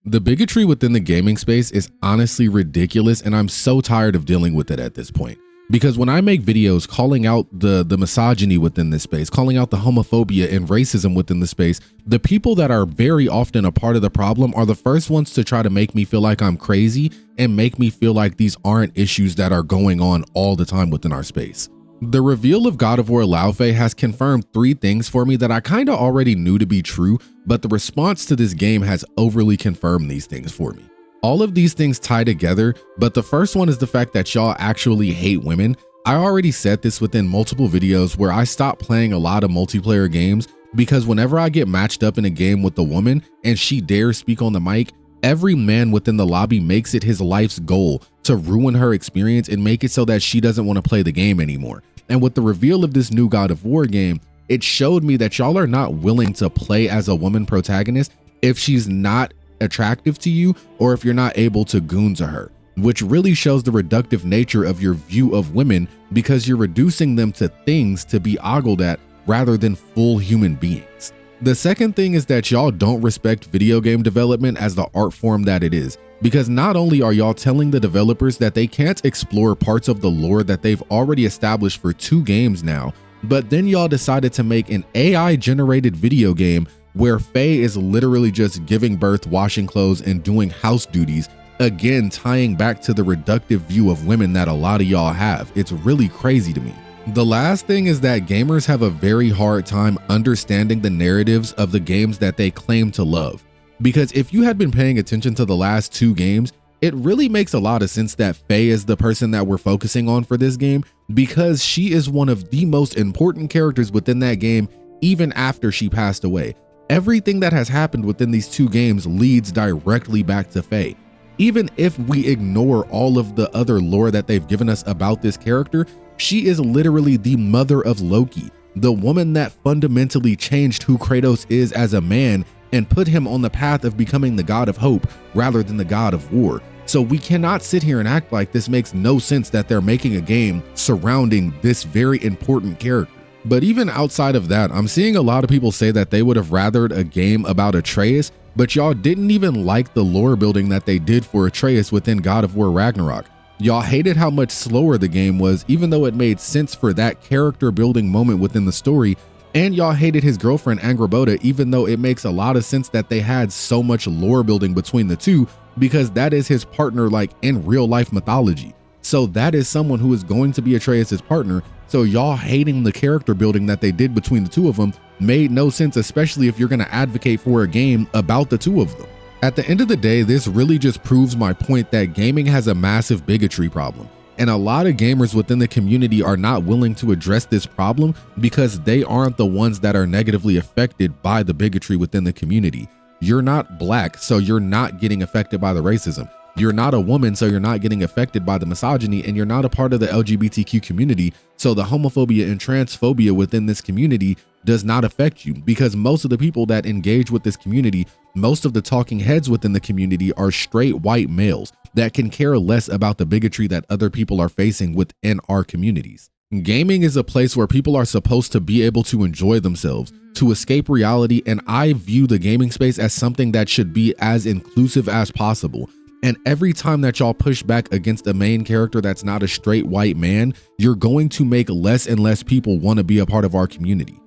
The bigotry within the gaming space is honestly ridiculous, and I'm so tired of dealing with it at this point. Because when I make videos calling out the misogyny within this space, calling out the homophobia and racism within the space, the people that are very often a part of the problem are the first ones to try to make me feel like I'm crazy and make me feel like these aren't issues that are going on all the time within our space. The reveal of God of War Laufey has confirmed 3 things for me that I kind of already knew to be true, but the response to this game has overly confirmed these things for me. All of these things tie together, but the first one is the fact that y'all actually hate women. I already said this within multiple videos where I stopped playing a lot of multiplayer games because whenever I get matched up in a game with a woman and she dares speak on the mic, every man within the lobby makes it his life's goal to ruin her experience and make it so that she doesn't want to play the game anymore. And with the reveal of this new God of War game, it showed me that y'all are not willing to play as a woman protagonist if she's not attractive to you or if you're not able to goon to her, which really shows the reductive nature of your view of women because you're reducing them to things to be ogled at rather than full human beings. The second thing is that y'all don't respect video game development as the art form that it is, because not only are y'all telling the developers that they can't explore parts of the lore that they've already established for 2 games now, but then y'all decided to make an AI generated video game where Faye is literally just giving birth, washing clothes, and doing house duties, again tying back to the reductive view of women that a lot of y'all have. It's really crazy to me. The last thing is that gamers have a very hard time understanding the narratives of the games that they claim to love. Because if you had been paying attention to the last 2 games, it really makes a lot of sense that Faye is the person that we're focusing on for this game because she is one of the most important characters within that game even after she passed away. Everything that has happened within these 2 games leads directly back to Faye. Even if we ignore all of the other lore that they've given us about this character, she is literally the mother of Loki, the woman that fundamentally changed who Kratos is as a man and put him on the path of becoming the god of hope rather than the god of war. So we cannot sit here and act like this makes no sense that they're making a game surrounding this very important character. But even outside of that, I'm seeing a lot of people say that they would have rathered a game about Atreus, but y'all didn't even like the lore building that they did for Atreus within God of War Ragnarok. Y'all hated how much slower the game was, even though it made sense for that character building moment within the story. And y'all hated his girlfriend Angrboda, even though it makes a lot of sense that they had so much lore building between the two, because that is his partner like in real life mythology. So that is someone who is going to be Atreus' partner. So y'all hating the character building that they did between the 2 of them made no sense, especially if you're going to advocate for a game about the 2 of them. At the end of the day, this really just proves my point that gaming has a massive bigotry problem. And a lot of gamers within the community are not willing to address this problem because they aren't the ones that are negatively affected by the bigotry within the community. You're not black, so you're not getting affected by the racism. You're not a woman, so you're not getting affected by the misogyny, and you're not a part of the LGBTQ community, so the homophobia and transphobia within this community does not affect you, because most of the people that engage with this community, most of the talking heads within the community are straight white males that can care less about the bigotry that other people are facing within our communities. Gaming is a place where people are supposed to be able to enjoy themselves, to escape reality, and I view the gaming space as something that should be as inclusive as possible. And every time that y'all push back against a main character that's not a straight white man, you're going to make less and less people want to be a part of our community.